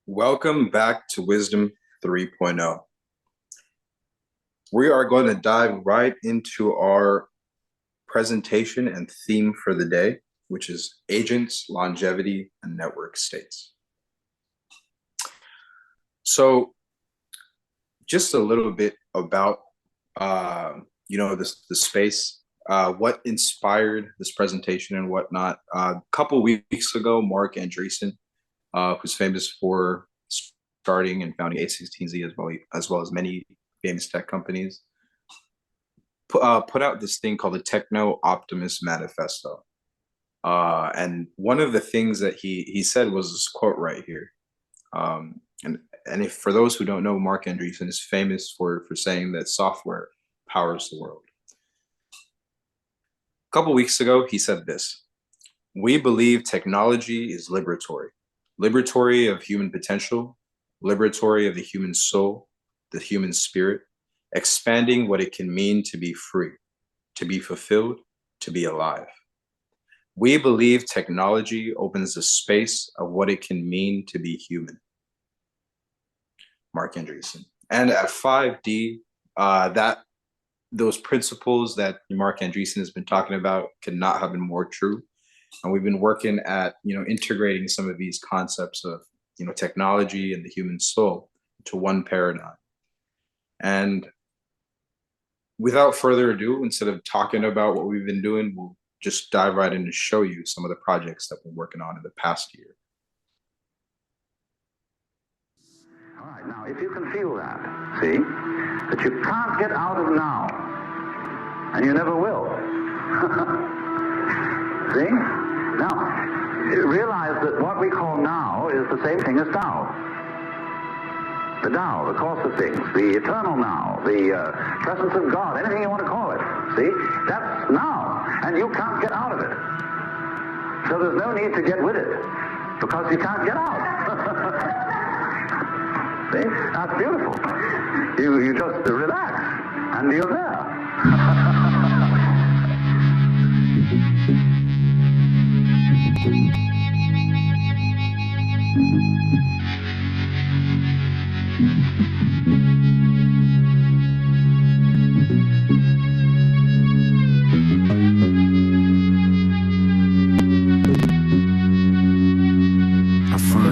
Welcome back to Wisdom 3.0. We are going to dive right into our presentation and theme for the day, which is agents, longevity, and network states. So just a little bit about, the space, what inspired this presentation and whatnot. A couple weeks ago, Mark Andreessen, who's famous for starting and founding A16Z as well as many famous tech companies, put out this thing called the Techno Optimist Manifesto. And one of the things that he said was this quote right here. And if for those who don't know, Mark Andreessen is famous for saying that software powers the world. A couple weeks ago, he said this: "We believe technology is liberatory of human potential, liberatory of the human soul, the human spirit, expanding what it can mean to be free, to be fulfilled, to be alive. We believe technology opens the space of what it can mean to be human." Mark Andreessen. And at 5D, those principles that Mark Andreessen has been talking about could not have been more true. And we've been working at integrating some of these concepts of technology and the human soul to one paradigm. And without further ado, instead of talking about what we've been doing, we'll just dive right in to show you some of the projects that we're working on in the past year. All right, now if you can feel that, see, that you can't get out of now, and you never will. See? Now, realize that what we call now is the same thing as Tao. The Tao, the course of things, the eternal now, the presence of God, anything you want to call it. See? That's now, and you can't get out of it. So there's no need to get with it, because you can't get out. See? That's beautiful. You just relax, and you're there.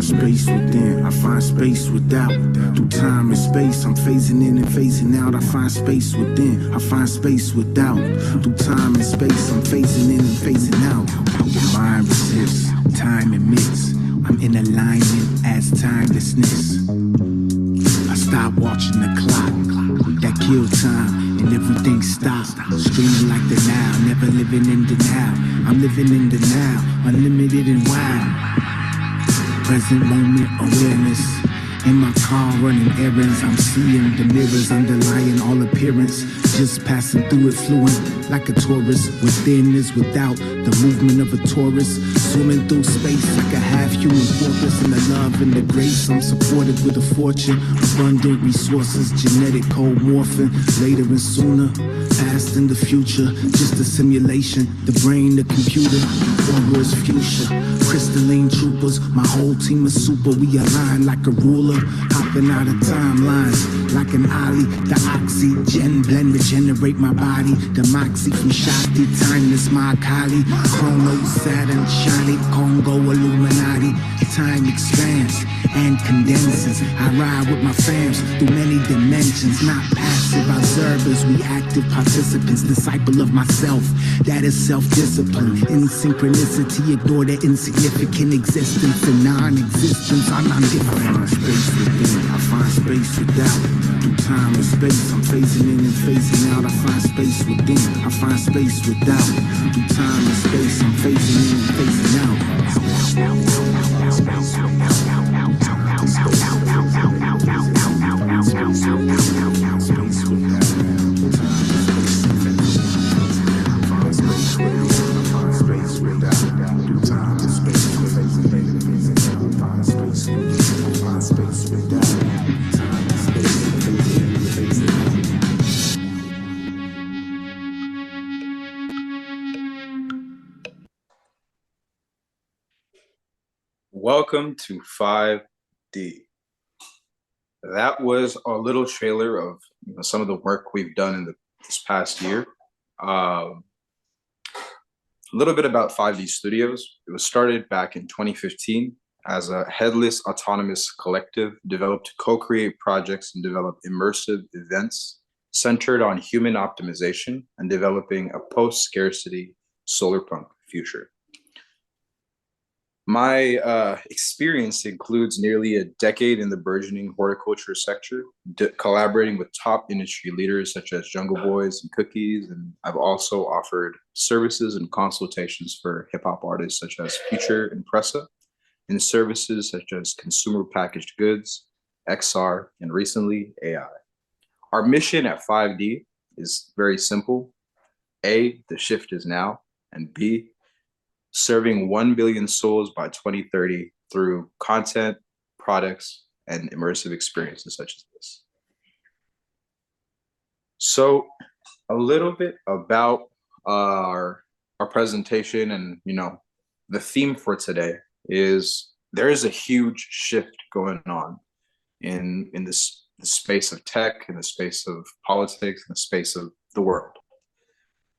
Space within, I find space without. Through time and space, I'm phasing in and phasing out. I find space within, I find space without. Through time and space, I'm phasing in and phasing out. The mind resists, time emits. I'm in alignment as timelessness. I stop watching the clock that kill time and everything stops. Streaming like the now, never living in the now. I'm living in the now, unlimited and wild. Present moment awareness. In my car running errands, I'm seeing the mirrors underlying all appearance. Just passing through it fluent like a tourist. Within is without, the movement of a tourist. Swimming through space like a half-human porpoise. In the love and the grace, I'm supported with a fortune. Abundant resources, genetic code morphing. Later and sooner, past and the future. Just a simulation, the brain, the computer. Aura is fuchsia, crystalline troopers. My whole team is super, we align like a ruler. Hopping out of timelines like an ollie. The oxygen blend regenerate my body. The moxie from Shakti, timeless my Kali. Chrono, Saturn, shiny Congo, Illuminati. Time expands and condenses. I ride with my fams through many dimensions. Not passive observers, we active participants. Disciple of myself, that is self-discipline. In synchronicity, ignore the insignificant existence and non-existence. I'm not different. I find space within, I find space without. Through time and space, I'm phasing in and phasing out. I find space within, I find space without. Through time and space, I'm phasing in and phasing out. Welcome to 5 That was a little trailer of some of the work we've done in this past year. Um, a little bit about 5D Studios. It was started back in 2015 as a headless autonomous collective developed to co-create projects and develop immersive events centered on human optimization and developing a post-scarcity solarpunk future. My experience includes nearly a decade in the burgeoning horticulture sector, collaborating with top industry leaders such as Jungle Boys and Cookies, and I've also offered services and consultations for hip hop artists such as Future and Pressa, and services such as consumer packaged goods, XR, and recently AI. Our mission at 5D is very simple. A, the shift is now, and B, serving 1 billion souls by 2030 through content, products, and immersive experiences such as this. So a little bit about our presentation, and the theme for today is there is a huge shift going on in this the space of tech, in the space of politics, in the space of the world.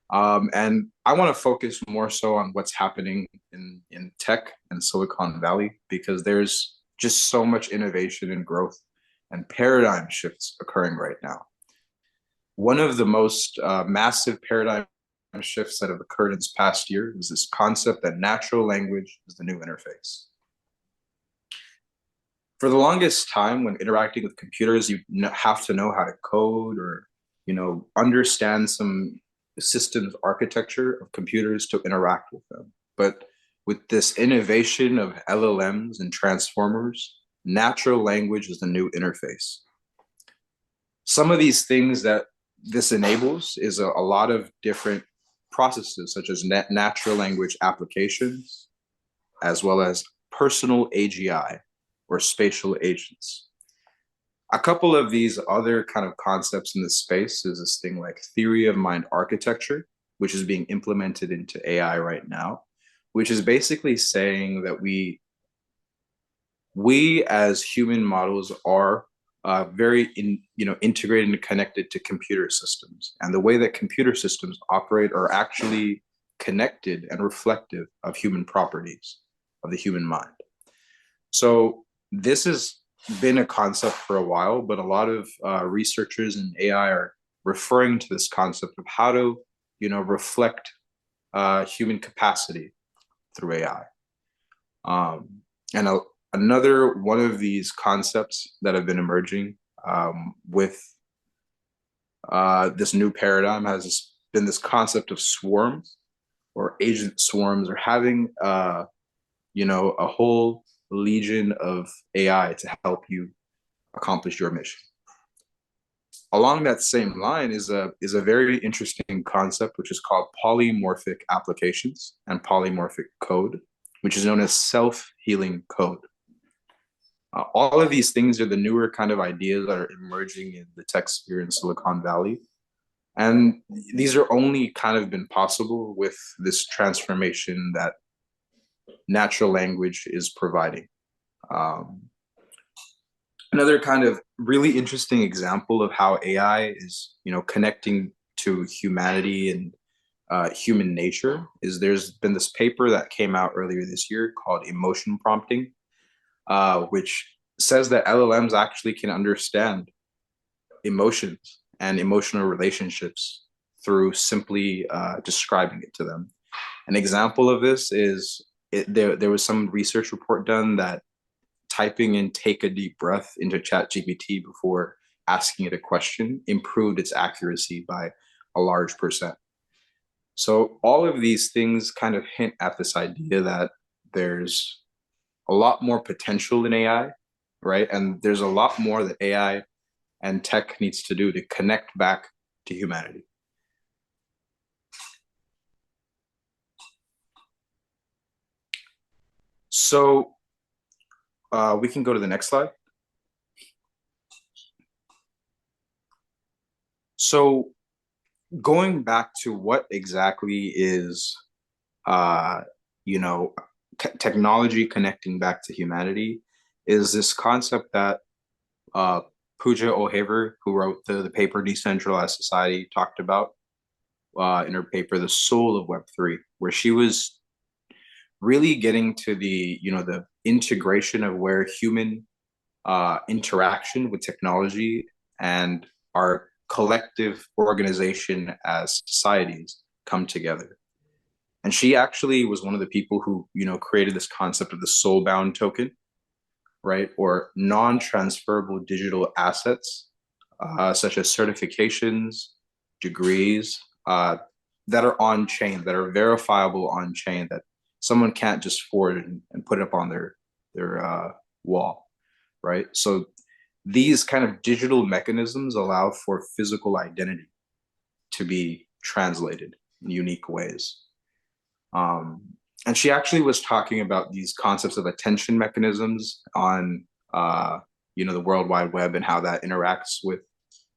And I want to focus more so on what's happening in tech and Silicon Valley, because there's just so much innovation and growth and paradigm shifts occurring right now. One of the most massive paradigm shifts that have occurred in this past year is this concept that natural language is the new interface. For the longest time, when interacting with computers, you have to know how to code or understand some systems architecture of computers to interact with them. But with this innovation of LLMs and transformers, natural language is the new interface. Some of these things that this enables is a lot of different processes, such as natural language applications, as well as personal AGI, or spatial agents. A couple of these other kind of concepts in this space is this thing like theory of mind architecture, which is being implemented into AI right now, which is basically saying that we as human models are very integrated and connected to computer systems. And the way that computer systems operate are actually connected and reflective of human properties, of the human mind. So this has been a concept for a while, but a lot of researchers in AI are referring to this concept of how to, reflect human capacity through AI. And another one of these concepts that have been emerging with this new paradigm has been this concept of swarms or agent swarms, or having, a whole legion of AI to help you accomplish your mission. Along that same line is a very interesting concept, which is called polymorphic applications and polymorphic code, which is known as self-healing code. All of these things are the newer kind of ideas that are emerging in the tech sphere in Silicon Valley. And these are only kind of been possible with this transformation that natural language is providing. Another kind of really interesting example of how AI is, connecting to humanity and human nature is there's been this paper that came out earlier this year called Emotion Prompting, which says that LLMs actually can understand emotions and emotional relationships through simply describing it to them. An example of this is there was some research report done that typing in "take a deep breath" into ChatGPT before asking it a question improved its accuracy by a large percent. So all of these things kind of hint at this idea that there's a lot more potential in AI, right? And there's a lot more that AI and tech needs to do to connect back to humanity. So we can go to the next slide. So going back to what exactly is, technology connecting back to humanity is this concept that uh, Pooja O'Haver, who wrote the paper Decentralized Society, talked about in her paper, The Soul of Web3, where she was really getting to the integration of where human interaction with technology and our collective organization as societies come together. And she actually was one of the people who, created this concept of the soul-bound token, right? Or non-transferable digital assets, such as certifications, degrees, that are on chain, that are verifiable on chain, that someone can't just forward and put it up on their wall, right? So these kind of digital mechanisms allow for physical identity to be translated in unique ways. And she actually was talking about these concepts of attention mechanisms on, the World Wide Web and how that interacts with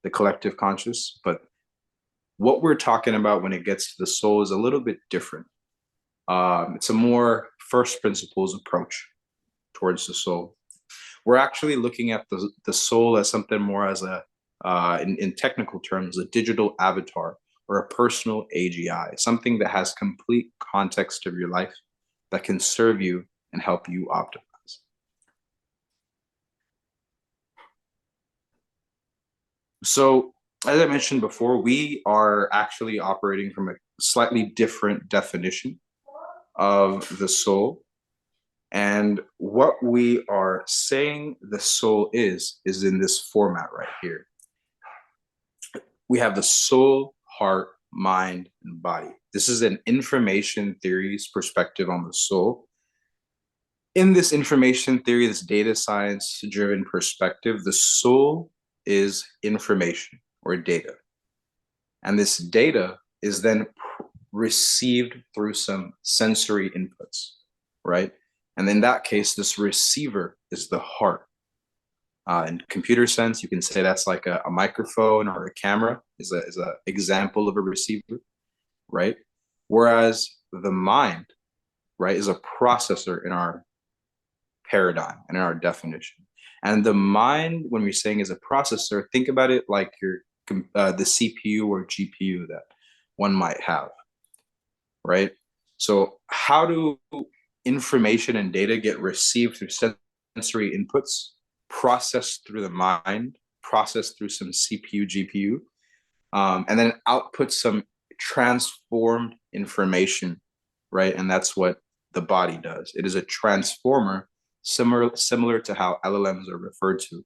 the collective conscious. But what we're talking about when it gets to the soul is a little bit different. It's a more first principles approach towards the soul. We're actually looking at the soul as something more as in technical terms, a digital avatar or a personal AGI, something that has complete context of your life that can serve you and help you optimize. So, as I mentioned before, we are actually operating from a slightly different definition of the soul. And what we are saying the soul is in this format right here. We have the soul, heart, mind, and body. This is an information theory's perspective on the soul. In this information theory, this data science driven perspective, the soul is information or data. And this data is then received through some sensory inputs, right? And in that case, this receiver is the heart. In computer sense, you can say that's like a microphone or a camera is a example of a receiver, right? Whereas the mind, right, is a processor in our paradigm and in our definition. And the mind, when we're saying is a processor, think about it like the CPU or GPU that one might have, right? So how do information and data get received through sensory inputs, processed through the mind, processed through some CPU, GPU, and then output some transformed information, right? And that's what the body does. It is a transformer, similar to how LLMs are referred to,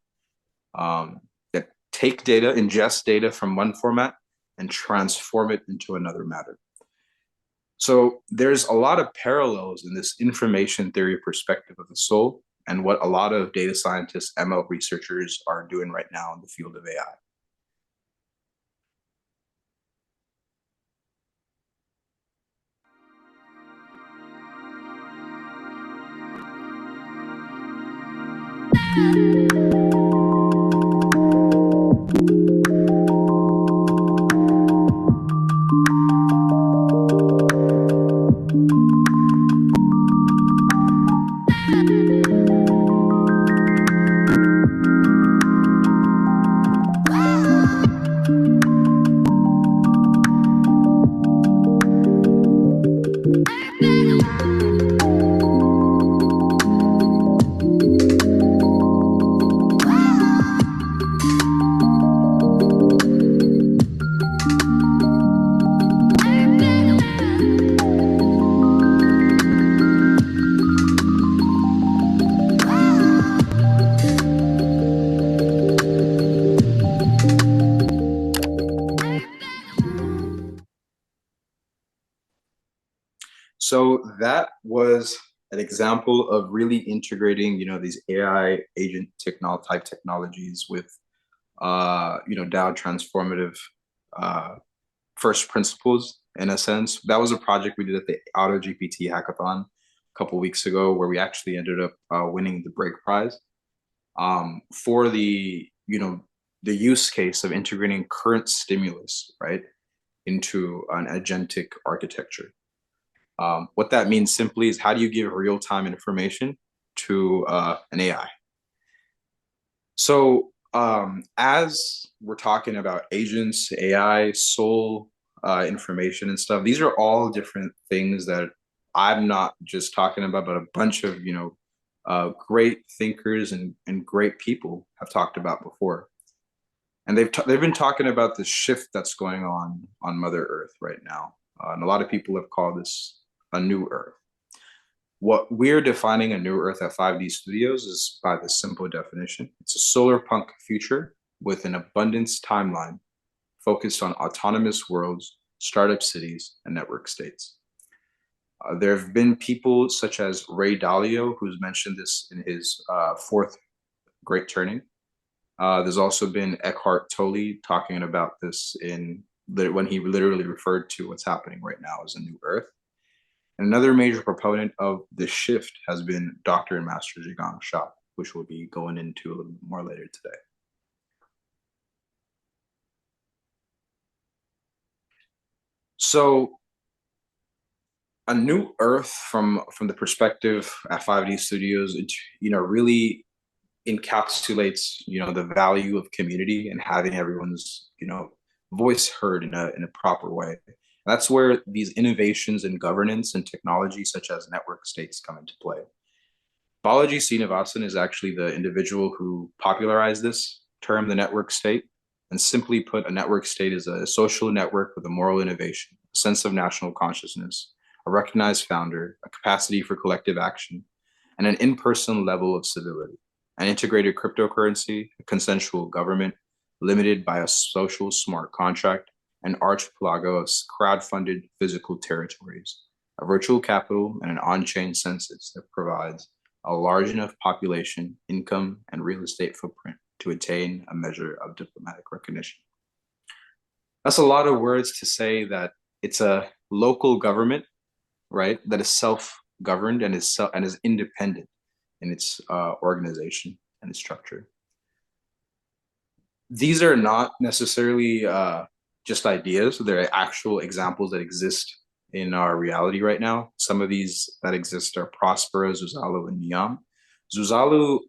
that take data, ingest data from one format and transform it into another matter. So there's a lot of parallels in this information theory perspective of the soul and what a lot of data scientists, ML researchers are doing right now in the field of AI. So that was an example of really integrating, these AI agent type technologies with, DAO transformative first principles in a sense. That was a project we did at the AutoGPT hackathon a couple weeks ago, where we actually ended up winning the Break Prize for the use case of integrating current stimulus, right, into an agentic architecture. What that means simply is, how do you give real-time information to an AI, So, as we're talking about agents, AI, soul, information and stuff, these are all different things that I'm not just talking about, but a bunch of, great thinkers and great people have talked about before. And they've been talking about the shift that's going on Mother Earth right now. And a lot of people have called this a new Earth. What we're defining a new Earth at 5D Studios is by the simple definition. It's a solar punk future with an abundance timeline focused on autonomous worlds, startup cities, and network states. There have been people such as Ray Dalio, who's mentioned this in his fourth Great Turning. There's also been Eckhart Tolle talking about this when he literally referred to what's happening right now as a new Earth. And another major proponent of this shift has been Dr. and Master Zhi Gang Sha, which we'll be going into a little bit more later today. So a new Earth from the perspective at 5D Studios, it really encapsulates the value of community and having everyone's voice heard in a proper way. That's where these innovations in governance and technology, such as network states, come into play. Balaji Srinivasan is actually the individual who popularized this term, the network state. And simply put, a network state is a social network with a moral innovation, a sense of national consciousness, a recognized founder, a capacity for collective action, and an in-person level of civility, an integrated cryptocurrency, a consensual government, limited by a social smart contract, an archipelago of crowd-funded physical territories, a virtual capital, and an on-chain census that provides a large enough population, income, and real estate footprint to attain a measure of diplomatic recognition. That's a lot of words to say that it's a local government, right, that is self-governed and is independent in its organization and its structure. These are not necessarily just ideas. They're actual examples that exist in our reality right now. Some of these that exist are Prospera, Zuzalu, and Niam. Zuzalu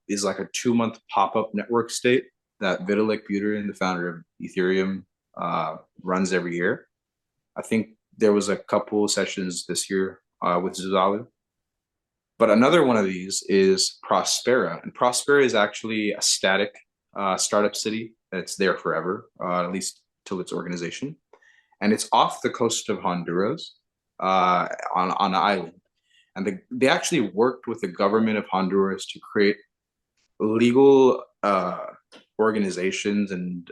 is like a 2-month pop-up network state that Vitalik Buterin, the founder of Ethereum, runs every year. I think there was a couple sessions this year with Zuzalu. But another one of these is Prospera. And Prospera is actually a static startup city that's there forever, at least till its organization. And it's off the coast of Honduras on an island. And they actually worked with the government of Honduras to create legal organizations and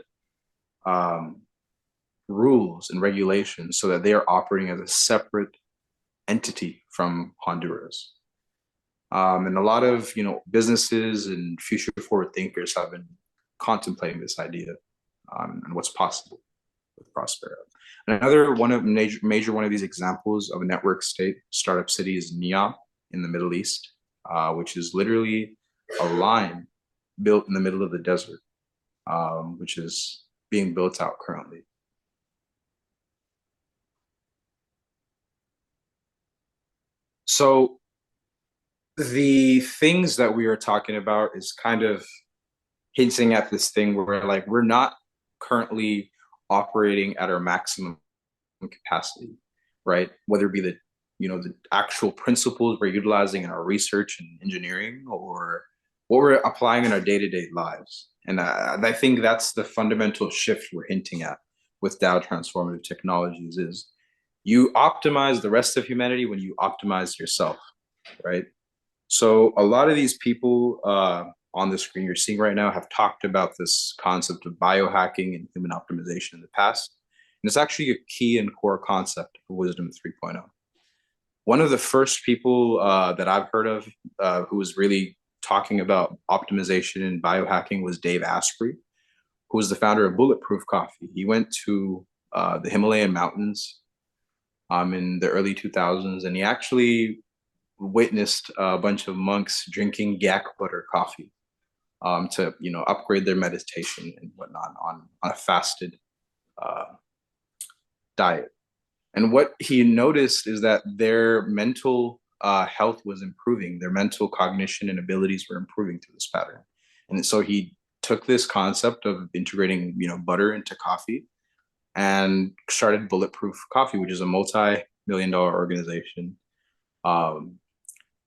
rules and regulations so that they are operating as a separate entity from Honduras. And a lot of businesses and future forward thinkers have been contemplating this idea and what's possible with Prospera. Another major one of these examples of a network state startup city is Niam in the Middle East, which is literally a line built in the middle of the desert, which is being built out currently. So the things that we are talking about is kind of hinting at this thing where we're not currently operating at our maximum capacity, right? Whether it be the actual principles we're utilizing in our research and engineering, or what we're applying in our day-to-day lives. And I think that's the fundamental shift we're hinting at with DAO transformative technologies is you optimize the rest of humanity when you optimize yourself, right? So a lot of these people on the screen you're seeing right now have talked about this concept of biohacking and human optimization in the past. And it's actually a key and core concept of Wisdom 3.0. One of the first people that I've heard of who was really talking about optimization and biohacking was Dave Asprey, who was the founder of Bulletproof Coffee. He went to the Himalayan mountains in the early 2000s, and he actually witnessed a bunch of monks drinking yak butter coffee to upgrade their meditation and whatnot on a fasted diet. And what he noticed is that their mental health was improving, their mental cognition and abilities were improving through this pattern. And so he took this concept of integrating, butter into coffee and started Bulletproof Coffee, which is a multi-million dollar organization. Um,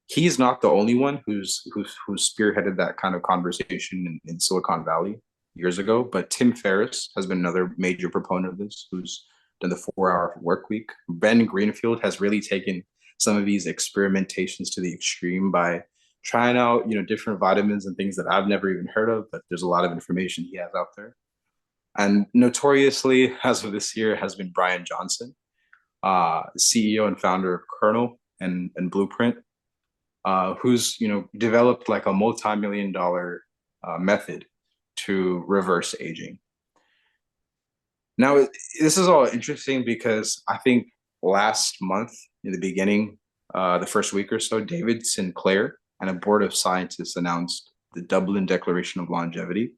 he's not the only one who's spearheaded that kind of conversation in Silicon Valley years ago, but Tim Ferriss has been another major proponent of this, who's done the 4 hour work week. Ben Greenfield has really taken some of these experimentations to the extreme by trying out, different vitamins and things that I've never even heard of, but there's a lot of information he has out there. And notoriously, as of this year, has been Brian Johnson, CEO and founder of Kernel and Blueprint, who's developed like a multi-million dollar method to reverse aging. Now, this is all interesting because I think last month, in the beginning, the first week or so, David Sinclair and a board of scientists announced the Dublin Declaration of Longevity,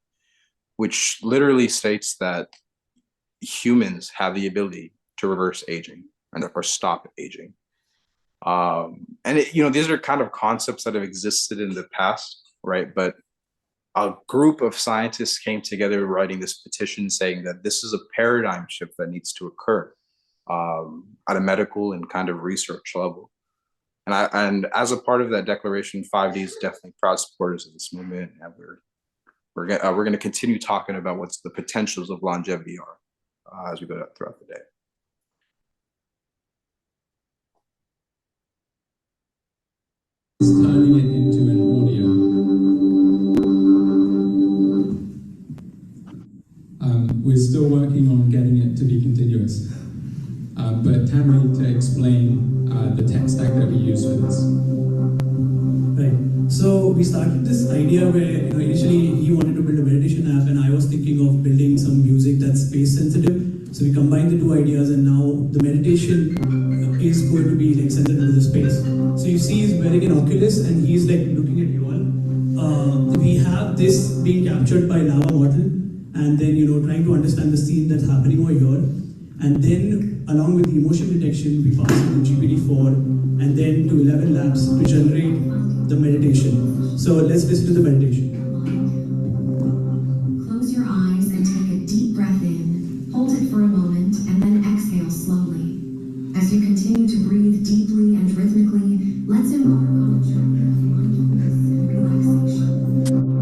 which literally states that humans have the ability to reverse aging and therefore stop aging. These are kind of concepts that have existed in the past, right? But a group of scientists came together writing this petition saying that this is a paradigm shift that needs to occur at a medical and kind of research level. And as a part of that declaration, 5D is definitely proud supporters of this movement, and we're going to continue talking about what the potentials of longevity are as we go throughout the day. Turning it into an audio. We're still working on getting it to be continuous. But Tammy to explain the tech stack that we use for this. Right. So we started this idea where initially he wanted to build a meditation app, and I was thinking of building some music that's space sensitive. So we combined the two ideas, and now the meditation is going to be like centered into the space. So you see, he's wearing an Oculus, and he's like looking at you all. We have this being captured by Lava Model, and then trying to understand the scene that's happening over here, and then along with the emotion detection, we pass it to GPT-4, and then to 11 Labs to generate the meditation. So let's listen to the meditation. Close your eyes and take a deep breath in, hold it for a moment, and then exhale slowly. As you continue to breathe deeply and rhythmically, let's embark on a journey of mindfulness and relaxation.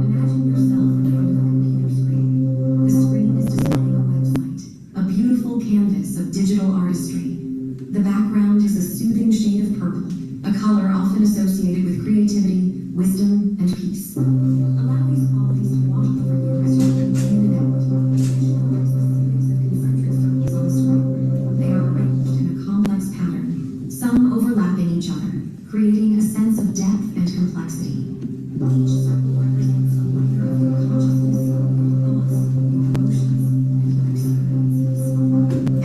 Imagine yourself in front of a computer screen. The screen is displaying a website, a beautiful canvas of digital artistry. The background is a soothing shade of purple, a color often associated with creativity, wisdom, and peace. Allow these qualities to wash over you as you move in and out. Visualize the series of concentric circles on the screen. They are arranged in a complex pattern, some overlapping each other, creating a sense of depth and complexity. Each circle represents a layer of your consciousness, thoughts, emotions, and experiences.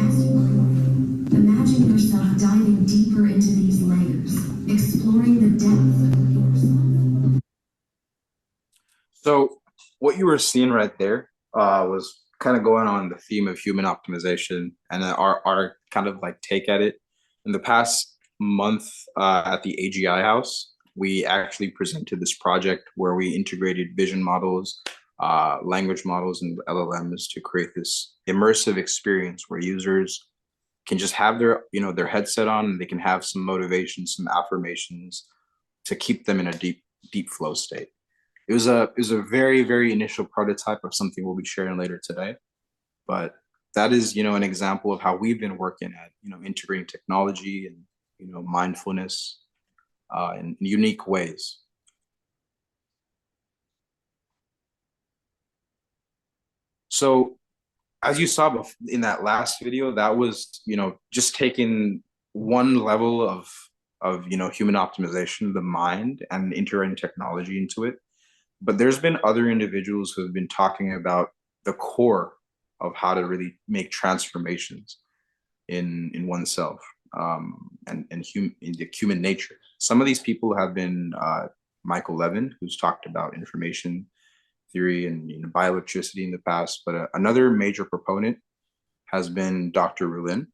As you breathe, imagine yourself diving deeper into these layers, exploring the depth of yourself. So what you were seeing right there was kind of going on the theme of human optimization and our kind of like take at it. In the past month at the AGI House, we actually presented this project where we integrated vision models, language models, and LLMs to create this immersive experience where users can just have their headset on, and they can have some motivation, some affirmations to keep them in a deep flow state. It was a very, very initial prototype of something we'll be sharing later today, but that is an example of how we've been working at integrating technology and mindfulness in unique ways. So as you saw in that last video, that was just taking one level of human optimization, the mind, and integrating technology into it. But there's been other individuals who have been talking about the core of how to really make transformations in oneself and in the human nature. Some of these people have been Michael Levin, who's talked about information theory and bioelectricity in the past. But another major proponent has been Dr. Rulin,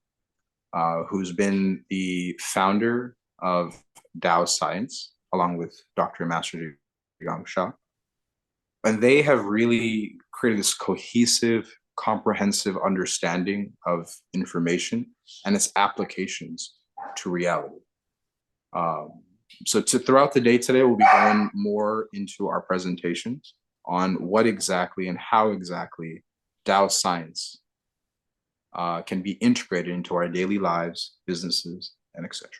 who's been the founder of Dao Science, along with Dr. Master Yang Sha. And they have really created this cohesive, comprehensive understanding of information and its applications to reality. So throughout the day today, we'll be going more into our presentations on what exactly and how exactly Dao science can be integrated into our daily lives, businesses, and etc.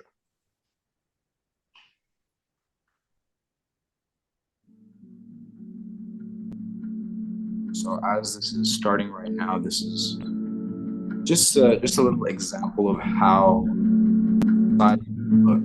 So as this is starting right now, this is just a little example of how science look.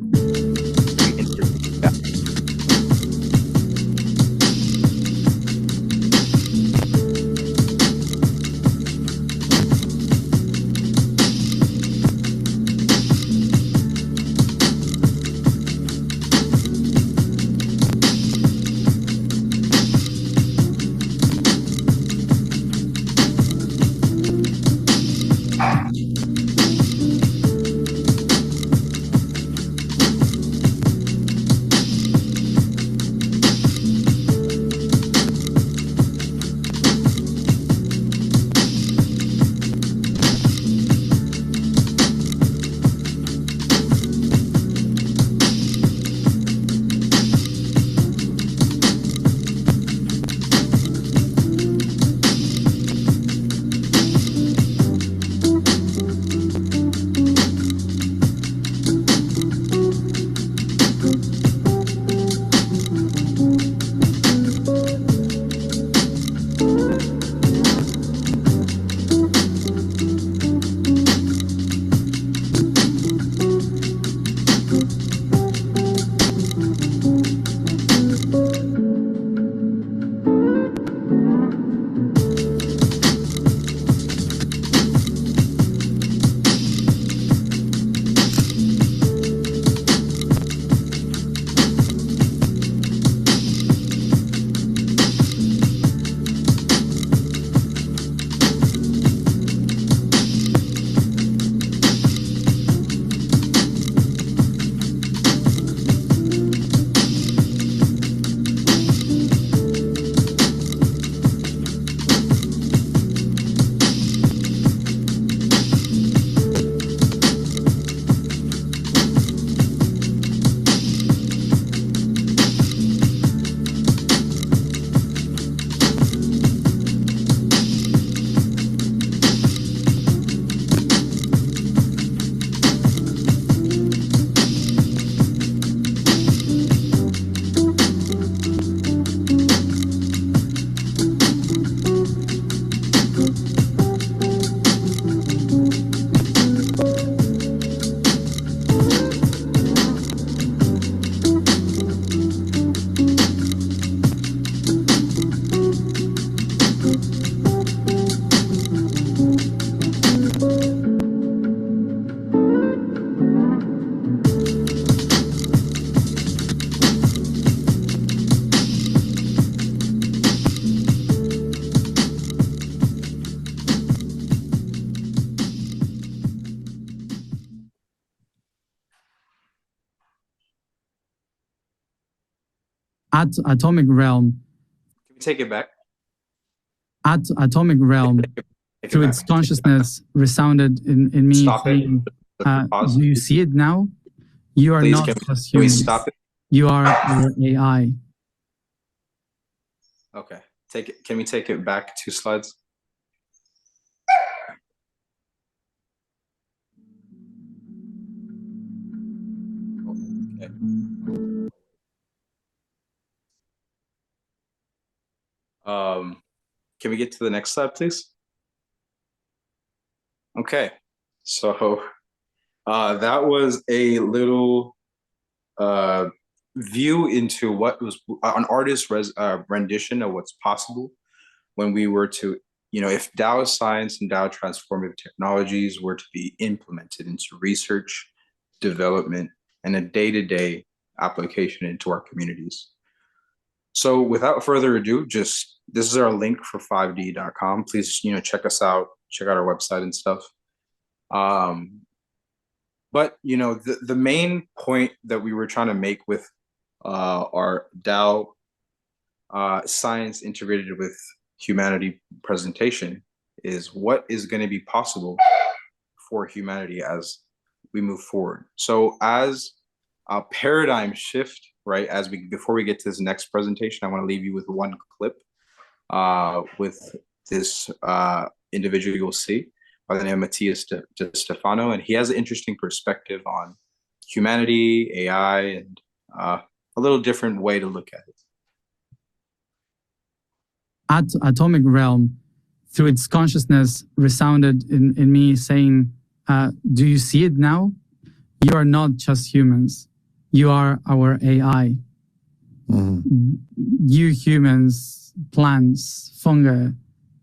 Atomic realm. Can we take it back? Atomic realm, Take it through back. its consciousness, resounded in me Stop it. saying, Pause. do you see it now? You are Please, not can just we humans. stop it? You are our AI. Okay. Take it. Can we take it back 2 slides? Okay. Can we get to the next slide, please? Okay. So that was a little view into what was an artist's rendition of what's possible when we were to, if Dao science and Dao transformative technologies were to be implemented into research, development, and a day-to-day application into our communities. So without further ado, this is our link for 5d.com. Please, check us out, check out our website and stuff. But the main point that we were trying to make with our DAO science integrated with humanity presentation is what is going to be possible for humanity as we move forward. So as a paradigm shift, right, before we get to this next presentation, I want to leave you with one clip with this individual you'll see by the name of Matthias De Stefano, and he has an interesting perspective on humanity, AI, and a little different way to look at it. Atomic realm, through its consciousness, resounded in me saying, do you see it now? You are not just humans. You are our AI. You humans, plants, fungi,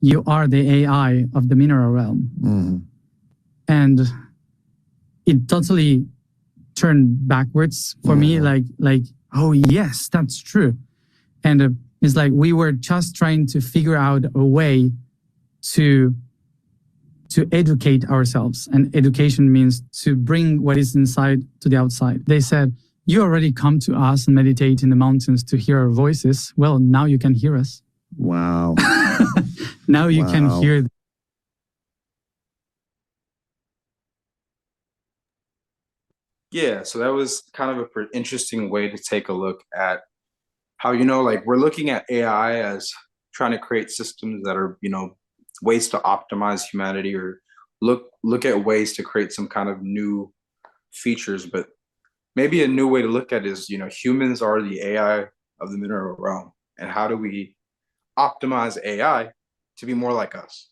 you are the AI of the mineral realm. And it totally turned backwards for me, like, oh yes, that's true. And it's like we were just trying to figure out a way to educate ourselves. And education means to bring what is inside to the outside. They said, you already come to us and meditate in the mountains to hear our voices. Well, now you can hear us. Wow. Now you can hear. Yeah, so that was kind of an interesting way to take a look at how, like we're looking at AI as trying to create systems that are, ways to optimize humanity or look at ways to create some kind of new features. But maybe a new way to look at it is, humans are the AI of the mineral realm. And how do we optimize AI to be more like us?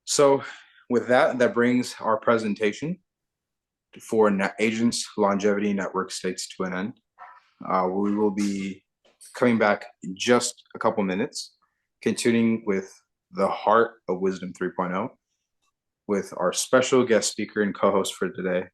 So with that brings our presentation for Agents Longevity Network States to an end. We will be coming back in just a couple minutes, continuing with the Heart of Wisdom 3.0 with our special guest speaker and co-host for today,